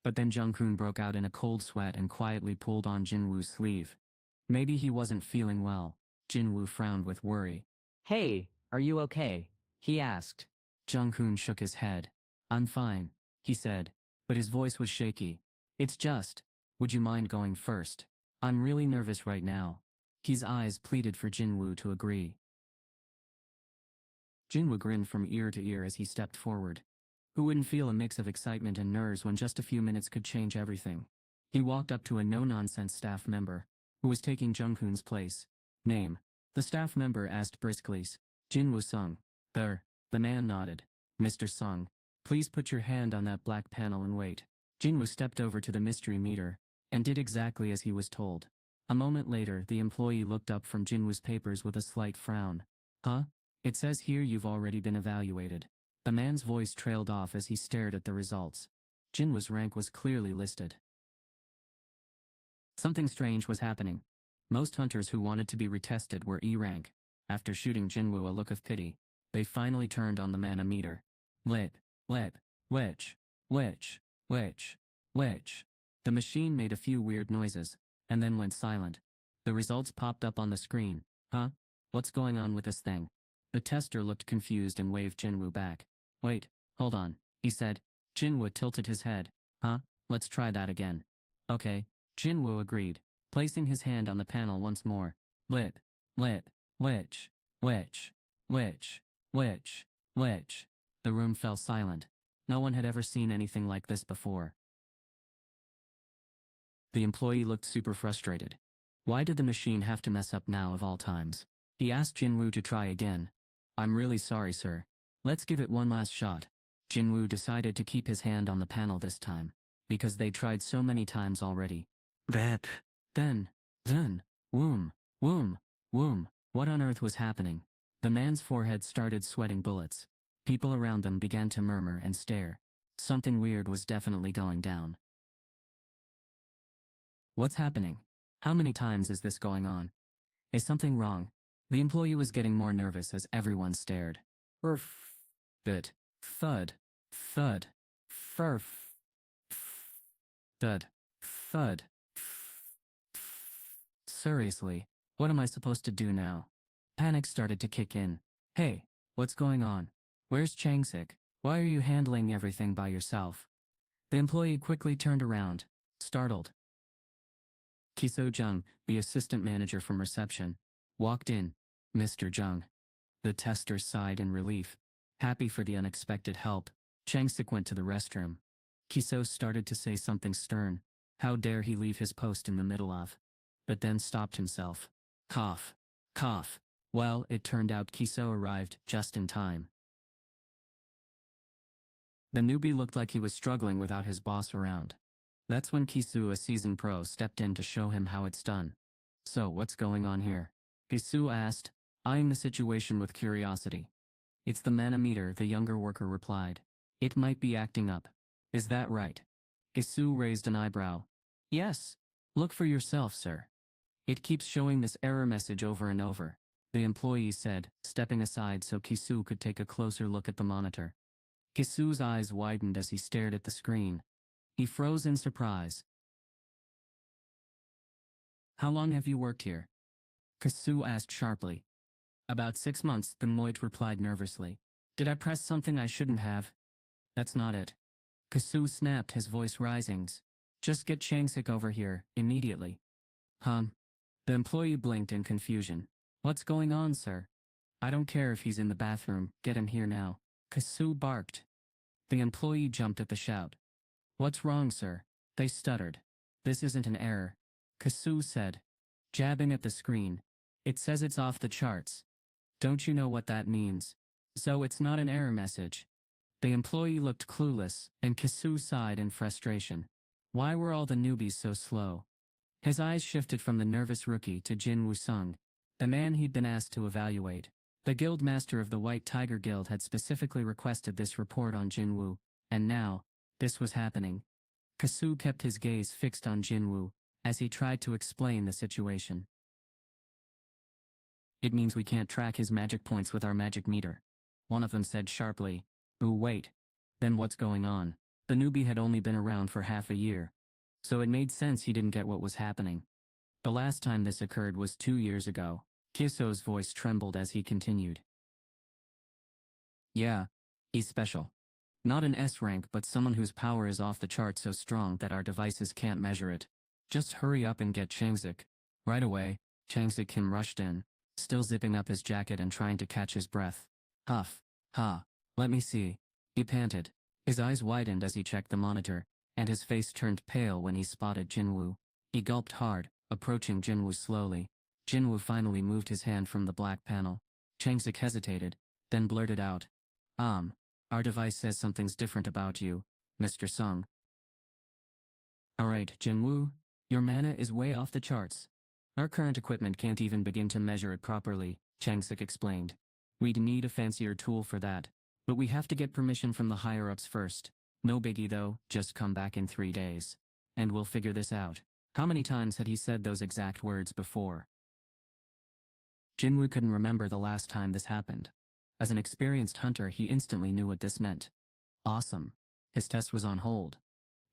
But then Jung-hoon broke out in a cold sweat and quietly pulled on Jin-Woo's sleeve. Maybe he wasn't feeling well. Jin-Woo frowned with worry. Hey, are you okay? He asked. Jung-hoon shook his head. I'm fine, he said, but his voice was shaky. It's just, would you mind going first? I'm really nervous right now. His eyes pleaded for Jin-Woo to agree. Jin-Woo grinned from ear to ear as he stepped forward. Who wouldn't feel a mix of excitement and nerves when just a few minutes could change everything? He walked up to a no-nonsense staff member, who was taking Jung-hoon's place. Name? The staff member asked briskly. Jin-Woo Sung. There. The man nodded. Mr. Sung, please put your hand on that black panel and wait. Jin-Woo stepped over to the mystery meter, and did exactly as he was told. A moment later, the employee looked up from Jin-Woo's papers with a slight frown. Huh? It says here you've already been evaluated. The man's voice trailed off as he stared at the results. Jin-Woo's rank was clearly listed. Something strange was happening. Most hunters who wanted to be retested were E rank. After shooting Jin-Woo a look of pity, they finally turned on the manometer. Lip, which. The machine made a few weird noises, and then went silent. The results popped up on the screen. Huh? What's going on with this thing? The tester looked confused and waved Jin-Woo back. Wait, hold on, he said. Jin-Woo tilted his head. Huh? Let's try that again. Okay. Jin-Woo agreed, placing his hand on the panel once more. Lip, which. The room fell silent. No one had ever seen anything like this before. The employee looked super frustrated. Why did the machine have to mess up now of all times? He asked Jin-Woo to try again. I'm really sorry, sir. Let's give it one last shot. Jin-Woo decided to keep his hand on the panel this time, because they tried so many times already. Then, womb. What on earth was happening? The man's forehead started sweating bullets. People around them began to murmur and stare. Something weird was definitely going down. What's happening? How many times is this going on? Is something wrong? The employee was getting more nervous as everyone stared. Good. Thud. Furf. Thud. Seriously, what am I supposed to do now? Panic started to kick in. Hey, what's going on? Where's Chang-sik? Why are you handling everything by yourself? The employee quickly turned around, startled. Ki-so Jung, the assistant manager from reception, walked in. Mr. Jung. The tester sighed in relief. Happy for the unexpected help, Chang-sik went to the restroom. Ki-so started to say something stern. How dare he leave his post in the middle of? But then stopped himself. Cough. Well, it turned out Ki-so arrived just in time. The newbie looked like he was struggling without his boss around. That's when Ki-so, a seasoned pro, stepped in to show him how it's done. So what's going on here? Ki-so asked, eyeing the situation with curiosity. It's the manometer, the younger worker replied. It might be acting up. Is that right? Ki-so raised an eyebrow. Yes. Look for yourself, sir. It keeps showing this error message over and over, the employee said, stepping aside so Ki-so could take a closer look at the monitor. Ki-so's eyes widened as he stared at the screen. He froze in surprise. How long have you worked here? Ki-so asked sharply. About 6 months, the Moit replied nervously. Did I press something I shouldn't have? That's not it. Ki-so snapped, his voice rising. Just get Chang-sik over here, immediately. The employee blinked in confusion. What's going on, sir? I don't care if he's in the bathroom, get him here now. Ki-so barked. The employee jumped at the shout. What's wrong, sir? They stuttered. This isn't an error, Ki-so said, jabbing at the screen. It says it's off the charts. Don't you know what that means? So it's not an error message. The employee looked clueless, and Ki-so sighed in frustration. Why were all the newbies so slow? His eyes shifted from the nervous rookie to Jin-Woo Sung, the man he'd been asked to evaluate. The guild master of the White Tiger Guild had specifically requested this report on Jin-Woo, and now, this was happening. Ki-so kept his gaze fixed on Jin-Woo, as he tried to explain the situation. It means we can't track his magic points with our magic meter. One of them said sharply. Ooh, wait. Then what's going on? The newbie had only been around for half a year, so it made sense he didn't get what was happening. The last time this occurred was 2 years ago. Kiso's voice trembled as he continued. Yeah, he's special. Not an S rank, but someone whose power is off the chart, so strong that our devices can't measure it. Just hurry up and get Changsik. Right away. Changsik Kim rushed in, still zipping up his jacket and trying to catch his breath. Huff. Ha. Let me see. He panted. His eyes widened as he checked the monitor, and his face turned pale when he spotted Jin-Woo. He gulped hard, approaching Jin-Woo slowly. Jin-Woo finally moved his hand from the black panel. Changsik hesitated, then blurted out. Our device says something's different about you, Mr. Sung. Alright, Jin-Woo, your mana is way off the charts. Our current equipment can't even begin to measure it properly, Changsik explained. We'd need a fancier tool for that, but we have to get permission from the higher-ups first. No biggie though, just come back in 3 days. And we'll figure this out. How many times had he said those exact words before? Jin-Woo couldn't remember the last time this happened. As an experienced hunter, he instantly knew what this meant. Awesome. His test was on hold.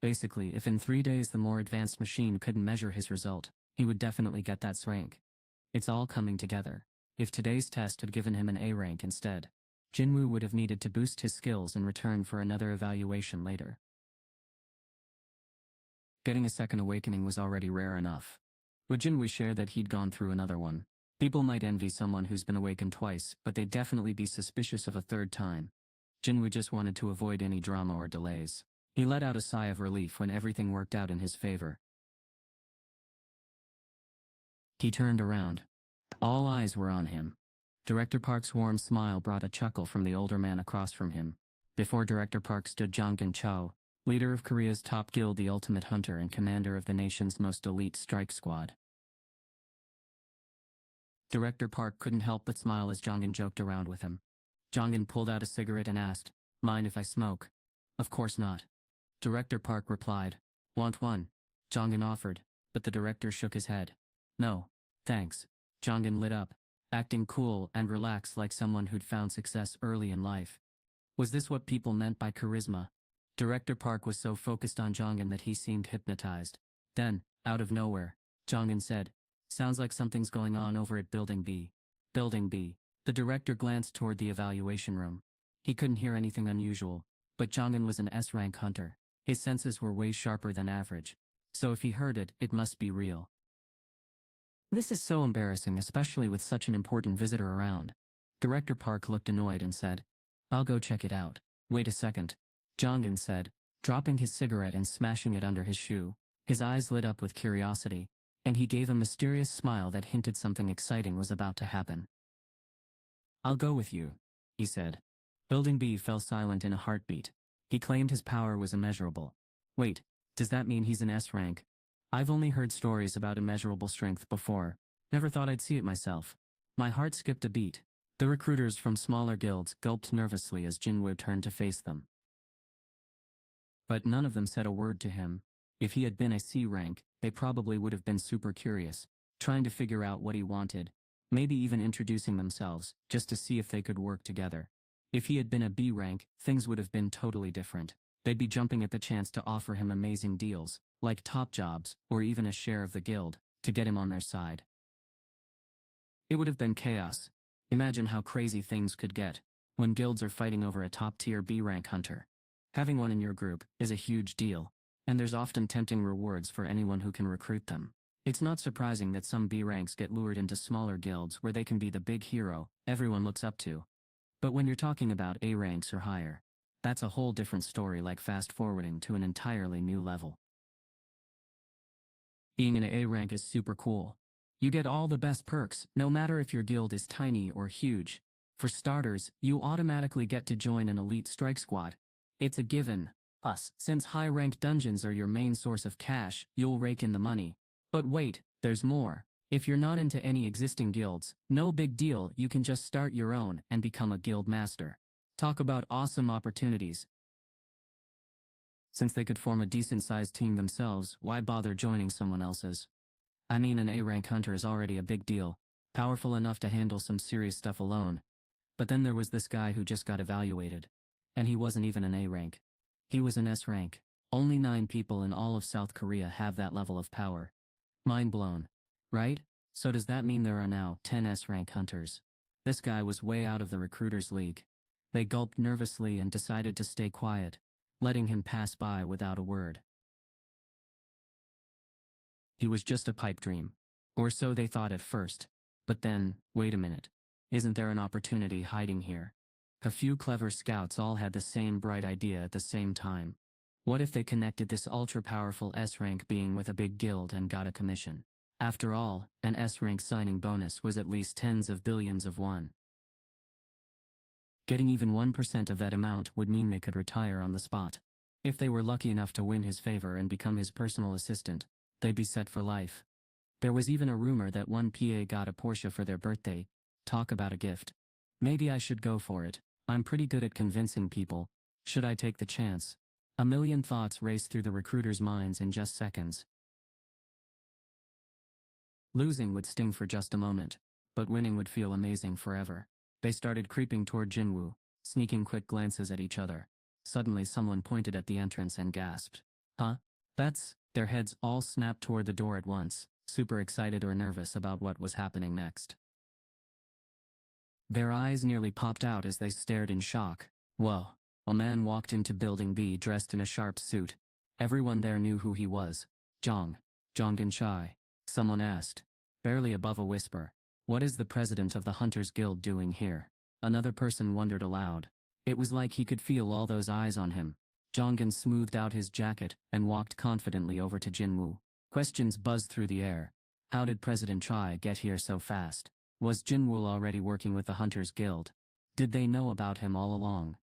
Basically, if in 3 days the more advanced machine couldn't measure his result, he would definitely get that rank. It's all coming together. If today's test had given him an A rank instead, Jin-Woo would have needed to boost his skills in return for another evaluation later. Getting a second awakening was already rare enough. Would Jin-Woo share that he'd gone through another one? People might envy someone who's been awakened twice, but they'd definitely be suspicious of a third time. Jin-Woo just wanted to avoid any drama or delays. He let out a sigh of relief when everything worked out in his favor. He turned around. All eyes were on him. Director Park's warm smile brought a chuckle from the older man across from him. Before Director Park stood Jongin Cho, leader of Korea's top guild, the Ultimate Hunter, and commander of the nation's most elite strike squad. Director Park couldn't help but smile as Jongin joked around with him. Jongin pulled out a cigarette and asked, "Mind if I smoke?" "Of course not." Director Park replied. "Want one?" Jongin offered, but the director shook his head. "No, thanks." Jongin lit up, acting cool and relaxed like someone who'd found success early in life. Was this what people meant by charisma? Director Park was so focused on Jongin that he seemed hypnotized. Then, out of nowhere, Jongin said, "Sounds like something's going on over at Building B." Building B. The director glanced toward the evaluation room. He couldn't hear anything unusual, but Jongin was an S-rank hunter. His senses were way sharper than average. So if he heard it, it must be real. This is so embarrassing, especially with such an important visitor around. Director Park looked annoyed and said, "I'll go check it out." "Wait a second," Jongin said, dropping his cigarette and smashing it under his shoe. His eyes lit up with curiosity, and he gave a mysterious smile that hinted something exciting was about to happen. "I'll go with you," he said. Building B fell silent in a heartbeat. He claimed his power was immeasurable. Wait, does that mean he's an S rank? I've only heard stories about immeasurable strength before. Never thought I'd see it myself. My heart skipped a beat. The recruiters from smaller guilds gulped nervously as Jin-Woo turned to face them. But none of them said a word to him. If he had been a C rank, they probably would have been super curious, trying to figure out what he wanted, maybe even introducing themselves, just to see if they could work together. If he had been a B rank, things would have been totally different. They'd be jumping at the chance to offer him amazing deals, like top jobs, or even a share of the guild, to get him on their side. It would have been chaos. Imagine how crazy things could get when guilds are fighting over a top-tier B-rank hunter. Having one in your group is a huge deal, and there's often tempting rewards for anyone who can recruit them. It's not surprising that some B ranks get lured into smaller guilds where they can be the big hero everyone looks up to. But when you're talking about A ranks or higher, that's a whole different story, like fast-forwarding to an entirely new level. Being an A rank is super cool. You get all the best perks, no matter if your guild is tiny or huge. For starters, you automatically get to join an elite strike squad. It's a given. Plus, since high-rank dungeons are your main source of cash, you'll rake in the money. But wait, there's more. If you're not into any existing guilds, no big deal, you can just start your own and become a guild master. Talk about awesome opportunities. Since they could form a decent-sized team themselves, why bother joining someone else's? I mean, an A-rank hunter is already a big deal, powerful enough to handle some serious stuff alone. But then there was this guy who just got evaluated. And he wasn't even an A rank. He was an S rank. Only 9 people in all of South Korea have that level of power. Mind blown. Right? So does that mean there are now 10 S rank hunters? This guy was way out of the recruiters' league. They gulped nervously and decided to stay quiet, letting him pass by without a word. He was just a pipe dream. Or so they thought at first. But then, wait a minute. Isn't there an opportunity hiding here? A few clever scouts all had the same bright idea at the same time. What if they connected this ultra-powerful S-rank being with a big guild and got a commission? After all, an S-rank signing bonus was at least tens of billions of won. Getting even 1% of that amount would mean they could retire on the spot. If they were lucky enough to win his favor and become his personal assistant, they'd be set for life. There was even a rumor that one PA got a Porsche for their birthday. Talk about a gift. Maybe I should go for it. I'm pretty good at convincing people. Should I take the chance? A million thoughts raced through the recruiters' minds in just seconds. Losing would sting for just a moment, but winning would feel amazing forever. They started creeping toward Jin-Woo, sneaking quick glances at each other. Suddenly someone pointed at the entrance and gasped. Huh? That's... Their heads all snapped toward the door at once, super excited or nervous about what was happening next. Their eyes nearly popped out as they stared in shock. Whoa. A man walked into Building B dressed in a sharp suit. Everyone there knew who he was. Jongin Chai. Someone asked, barely above a whisper. What is the president of the Hunters Guild doing here? Another person wondered aloud. It was like he could feel all those eyes on him. Jongin smoothed out his jacket and walked confidently over to Jin-Woo. Questions buzzed through the air. How did President Chai get here so fast? Was Jin-Woo already working with the Hunters Guild? Did they know about him all along?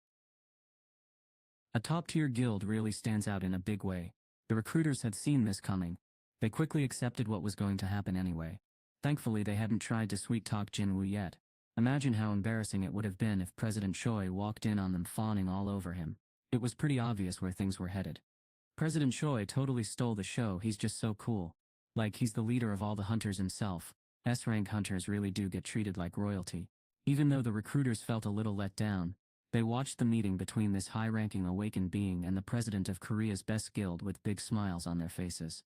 A top-tier guild really stands out in a big way. The recruiters had seen this coming. They quickly accepted what was going to happen anyway. Thankfully they hadn't tried to sweet-talk Jin-Woo yet. Imagine how embarrassing it would have been if President Choi walked in on them fawning all over him. It was pretty obvious where things were headed. President Choi totally stole the show. He's just so cool. Like he's the leader of all the hunters himself. S-rank hunters really do get treated like royalty. Even though the recruiters felt a little let down, they watched the meeting between this high-ranking awakened being and the president of Korea's best guild with big smiles on their faces.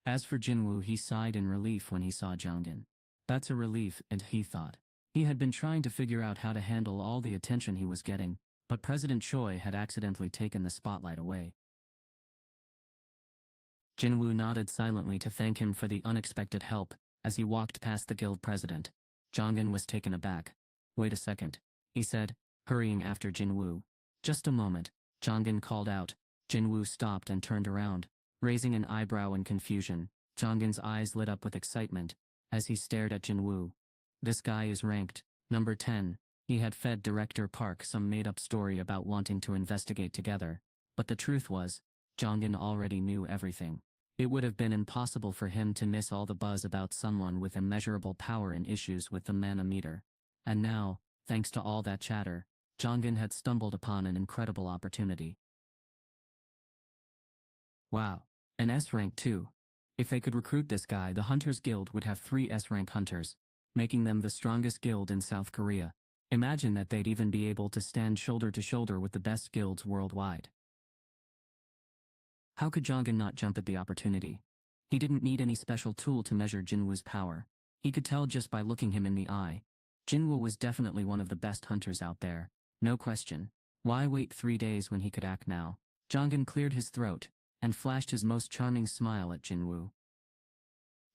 As for Jin-Woo, he sighed in relief when he saw Jongin. That's a relief, and he thought. He had been trying to figure out how to handle all the attention he was getting, but President Choi had accidentally taken the spotlight away. Jin-Woo nodded silently to thank him for the unexpected help as he walked past the guild president. Jongin was taken aback. Wait a second, he said, hurrying after Jin-Woo. Just a moment, Jongin called out. Jin-Woo stopped and turned around, raising an eyebrow in confusion. Jongin's eyes lit up with excitement as he stared at Jin-Woo. This guy is ranked number 10. He had fed Director Park some made-up story about wanting to investigate together, but the truth was, Jongin already knew everything. It would have been impossible for him to miss all the buzz about someone with immeasurable power and issues with the manometer. And now, thanks to all that chatter, Jongin had stumbled upon an incredible opportunity. Wow, an S-rank too. If they could recruit this guy, the Hunters Guild would have 3 S-rank hunters, making them the strongest guild in South Korea. Imagine that they'd even be able to stand shoulder to shoulder with the best guilds worldwide. How could Jongin not jump at the opportunity? He didn't need any special tool to measure Jin-Woo's power. He could tell just by looking him in the eye. Jin-Woo was definitely one of the best hunters out there. No question. Why wait 3 days when he could act now? Jongin cleared his throat and flashed his most charming smile at Jin-Woo.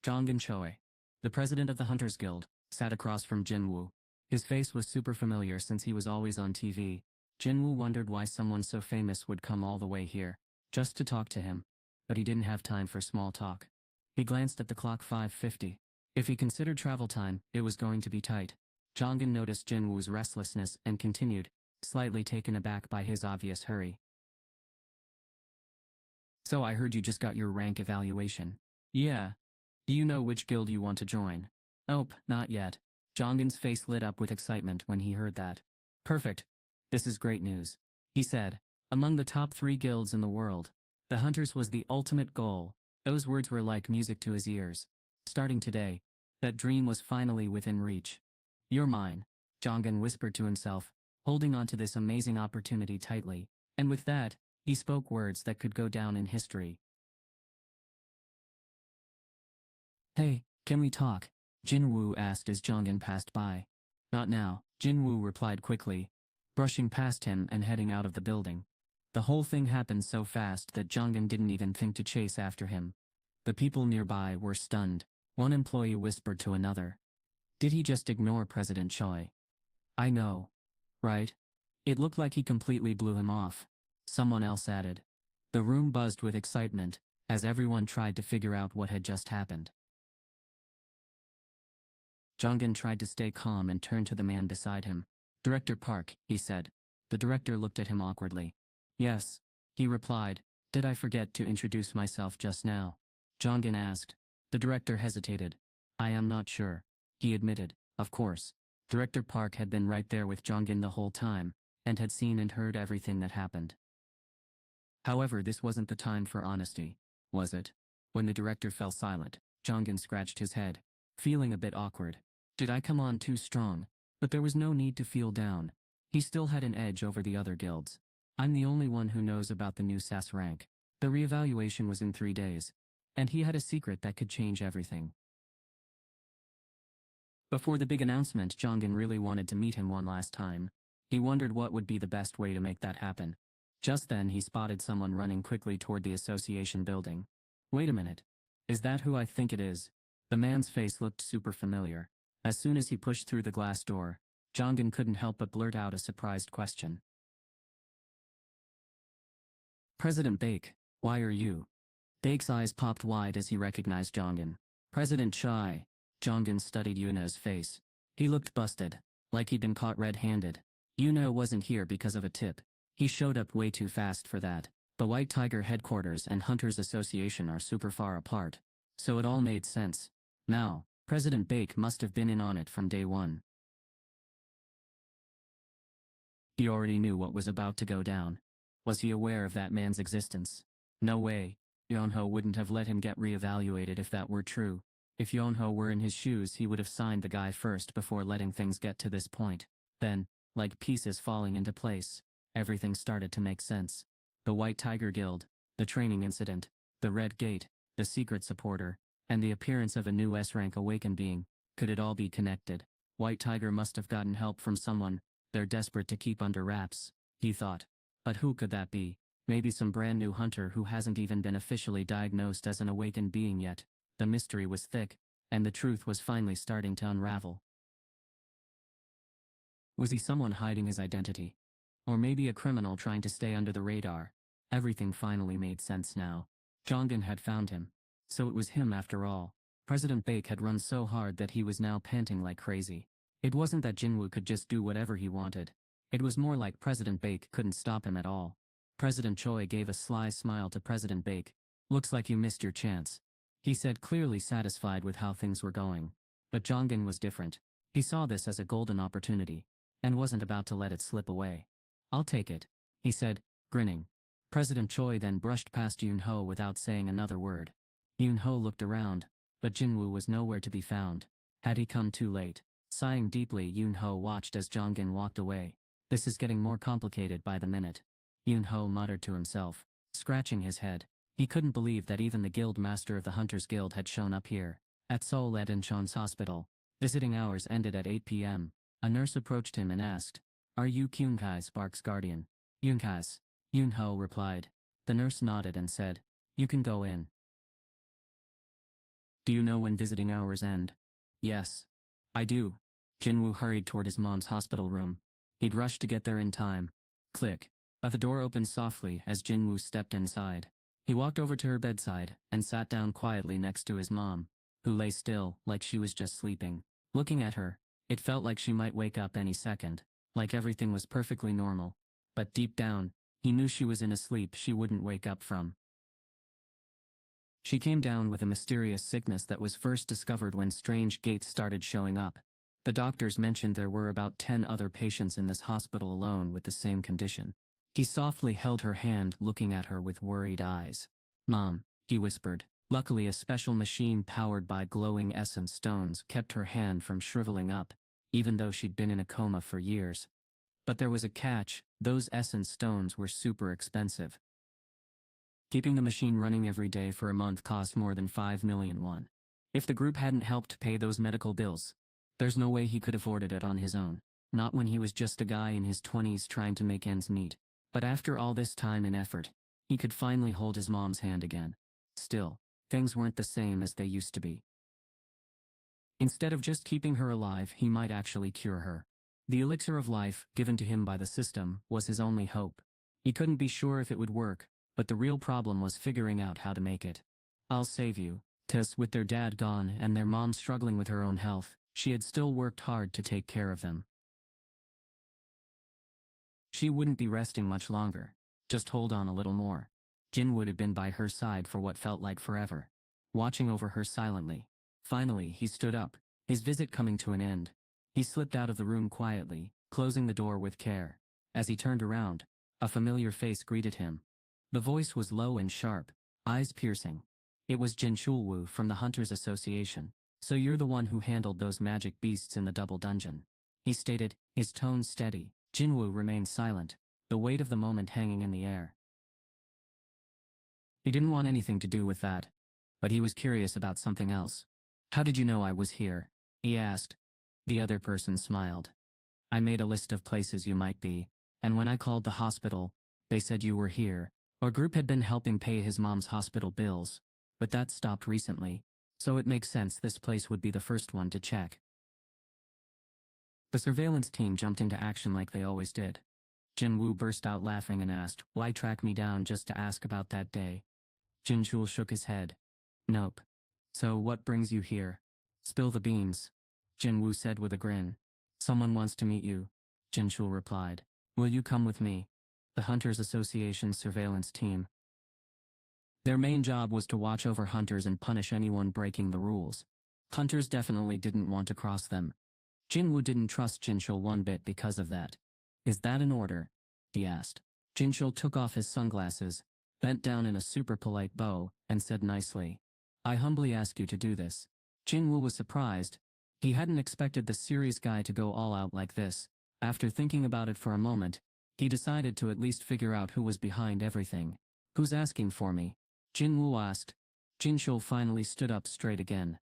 Jongin Choi, the president of the Hunters Guild, sat across from Jin-Woo. His face was super familiar since he was always on TV. Jin-Woo wondered why someone so famous would come all the way here, just to talk to him. But he didn't have time for small talk. He glanced at the clock. 5:50. If he considered travel time, it was going to be tight. Jongin noticed Jin-Woo's restlessness and continued, slightly taken aback by his obvious hurry. So I heard you just got your rank evaluation. Yeah. Do you know which guild you want to join? Nope, not yet. Jongin's face lit up with excitement when he heard that. Perfect. This is great news, he said. Among the top 3 guilds in the world, the Hunters was the ultimate goal. Those words were like music to his ears. Starting today, that dream was finally within reach. You're mine, Jongin whispered to himself, holding on to this amazing opportunity tightly. And with that, He spoke words that could go down in history. Hey, can we talk? Jin-Woo asked as Jongin passed by. Not now, Jin-Woo replied quickly, brushing past him and heading out of the building. The whole thing happened so fast that Jongin didn't even think to chase after him. The people nearby were stunned. One employee whispered to another. Did he just ignore President Choi? I know. Right? It looked like he completely blew him off. Someone else added. The room buzzed with excitement, as everyone tried to figure out what had just happened. Jongin tried to stay calm and turned to the man beside him. Director Park, he said. The director looked at him awkwardly. Yes, he replied. Did I forget to introduce myself just now? Jongin asked. The director hesitated. I am not sure. He admitted. Of course. Director Park had been right there with Jongin the whole time, and had seen and heard everything that happened. However, this wasn't the time for honesty, was it? When the director fell silent, Jongin scratched his head, feeling a bit awkward. Did I come on too strong? But there was no need to feel down. He still had an edge over the other guilds. I'm the only one who knows about the new SAS rank. The reevaluation was in 3 days, and he had a secret that could change everything. Before the big announcement, Jongin really wanted to meet him one last time. He wondered what would be the best way to make that happen. Just then he spotted someone running quickly toward the association building. Wait a minute. Is that who I think it is? The man's face looked super familiar. As soon as he pushed through the glass door, Jongin couldn't help but blurt out a surprised question. President Baek, why are you? Baek's eyes popped wide as he recognized Jongin. President Chai. Jongin studied Yuno's face. He looked busted, like he'd been caught red-handed. Yuno wasn't here because of a tip. He showed up way too fast for that. The White Tiger headquarters and Hunters Association are super far apart. So it all made sense. Now, President Baek must have been in on it from day one. He already knew what was about to go down. Was he aware of that man's existence? No way. Yonho wouldn't have let him get reevaluated if that were true. If Yonho were in his shoes, he would have signed the guy first before letting things get to this point. Then, like pieces falling into place, everything started to make sense. The White Tiger Guild, the training incident, the Red Gate, the secret supporter, and the appearance of a new S-rank awakened being. Could it all be connected? White Tiger must have gotten help from someone they're desperate to keep under wraps, he thought. But who could that be? Maybe some brand new hunter who hasn't even been officially diagnosed as an awakened being yet. The mystery was thick, and the truth was finally starting to unravel. Was he someone hiding his identity? Or maybe a criminal trying to stay under the radar? Everything finally made sense now. Jongin had found him. So it was him after all. President Baek had run so hard that he was now panting like crazy. It wasn't that Jin-Woo could just do whatever he wanted. It was more like President Baek couldn't stop him at all. President Choi gave a sly smile to President Baek. Looks like you missed your chance, he said, clearly satisfied with how things were going. But Jongin was different. He saw this as a golden opportunity, and wasn't about to let it slip away. I'll take it, he said, grinning. President Choi then brushed past Yoon-ho without saying another word. Yoon-ho looked around, but Jin-Woo was nowhere to be found. Had he come too late? Sighing deeply, Yoon-ho watched as Jongin walked away. This is getting more complicated by the minute, Yoon-ho muttered to himself, scratching his head. He couldn't believe that even the guild master of the Hunters Guild had shown up here, at Seoul Edenchon's hospital. Visiting hours ended at 8 p.m. A nurse approached him and asked, "Are you Kyung-kai Spark's guardian?" "Yoon-kas," Yoon-ho replied. The nurse nodded and said, "You can go in." "Do you know when visiting hours end?" "Yes. I do." Jin-Woo hurried toward his mom's hospital room. He'd rushed to get there in time. Click. But the door opened softly as Jin-Woo stepped inside. He walked over to her bedside and sat down quietly next to his mom, who lay still like she was just sleeping. Looking at her, it felt like she might wake up any second, like everything was perfectly normal. But deep down, he knew she was in a sleep she wouldn't wake up from. She came down with a mysterious sickness that was first discovered when strange gates started showing up. The doctors mentioned there were about 10 other patients in this hospital alone with the same condition. He softly held her hand, looking at her with worried eyes. "Mom," he whispered. Luckily, a special machine powered by glowing essence stones kept her hand from shriveling up, even though she'd been in a coma for years. But there was a catch: those essence stones were super expensive. Keeping the machine running every day for a month cost more than 5 million won. If the group hadn't helped pay those medical bills, there's no way he could afford it on his own. Not when he was just a guy in his 20s trying to make ends meet. But after all this time and effort, he could finally hold his mom's hand again. Still, things weren't the same as they used to be. Instead of just keeping her alive, he might actually cure her. The elixir of life, given to him by the system, was his only hope. He couldn't be sure if it would work, but the real problem was figuring out how to make it. I'll save you. Tess, with their dad gone and their mom struggling with her own health, she had still worked hard to take care of them. She wouldn't be resting much longer. Just hold on a little more. Jin-Woo had been by her side for what felt like forever, watching over her silently. Finally, he stood up, his visit coming to an end. He slipped out of the room quietly, closing the door with care. As he turned around, a familiar face greeted him. The voice was low and sharp, eyes piercing. It was Jin-Woo from the Hunters Association. So you're the one who handled those magic beasts in the double dungeon, he stated, his tone steady. Jin-Woo remained silent, the weight of the moment hanging in the air. He didn't want anything to do with that, but he was curious about something else. How did you know I was here? He asked. The other person smiled. I made a list of places you might be, and when I called the hospital, they said you were here. Our group had been helping pay his mom's hospital bills, but that stopped recently, so it makes sense this place would be the first one to check. The surveillance team jumped into action like they always did. Jin-Woo burst out laughing and asked, why track me down just to ask about that day? Jin-Chul shook his head. Nope. So what brings you here? Spill the beans, Jin-Woo said with a grin. Someone wants to meet you, Jin-Chul replied. Will you come with me? The Hunters Association's surveillance team. Their main job was to watch over hunters and punish anyone breaking the rules. Hunters definitely didn't want to cross them. Jin-Woo didn't trust Jin-Chul one bit because of that. Is that an order? He asked. Jin-Chul took off his sunglasses, bent down in a super polite bow, and said nicely, I humbly ask you to do this. Jin-Woo was surprised. He hadn't expected the serious guy to go all out like this. After thinking about it for a moment, he decided to at least figure out who was behind everything. Who's asking for me? Jin-Woo asked. Jin-Chul finally stood up straight again.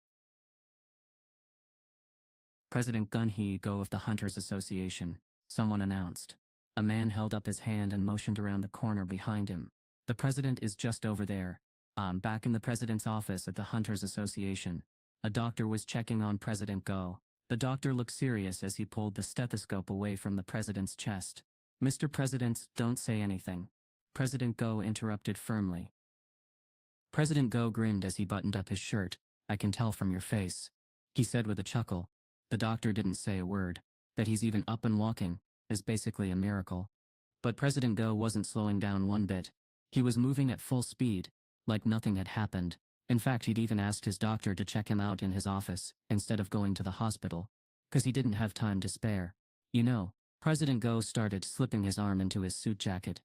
President Gun-hee-go of the Hunters Association, someone announced. A man held up his hand and motioned around the corner behind him. The president is just over there. I'm back in the president's office at the Hunters Association. A doctor was checking on President Go. The doctor looked serious as he pulled the stethoscope away from the president's chest. Mr. President, don't say anything. President Go interrupted firmly. President Go grinned as he buttoned up his shirt. I can tell from your face, he said with a chuckle. The doctor didn't say a word. That he's even up and walking is basically a miracle. But President Go wasn't slowing down one bit. He was moving at full speed, like nothing had happened. In fact, he'd even asked his doctor to check him out in his office, instead of going to the hospital, 'cause he didn't have time to spare. You know, President Go started slipping his arm into his suit jacket.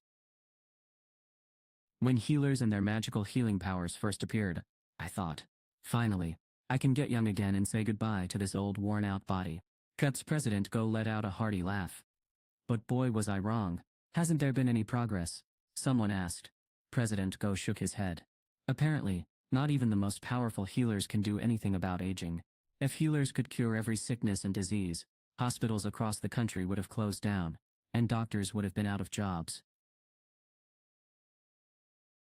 When healers and their magical healing powers first appeared, I thought, finally, I can get young again and say goodbye to this old worn-out body. Cuts President Go let out a hearty laugh. But boy was I wrong. Hasn't there been any progress? Someone asked. President Go shook his head. Apparently, not even the most powerful healers can do anything about aging. If healers could cure every sickness and disease, hospitals across the country would have closed down, and doctors would have been out of jobs.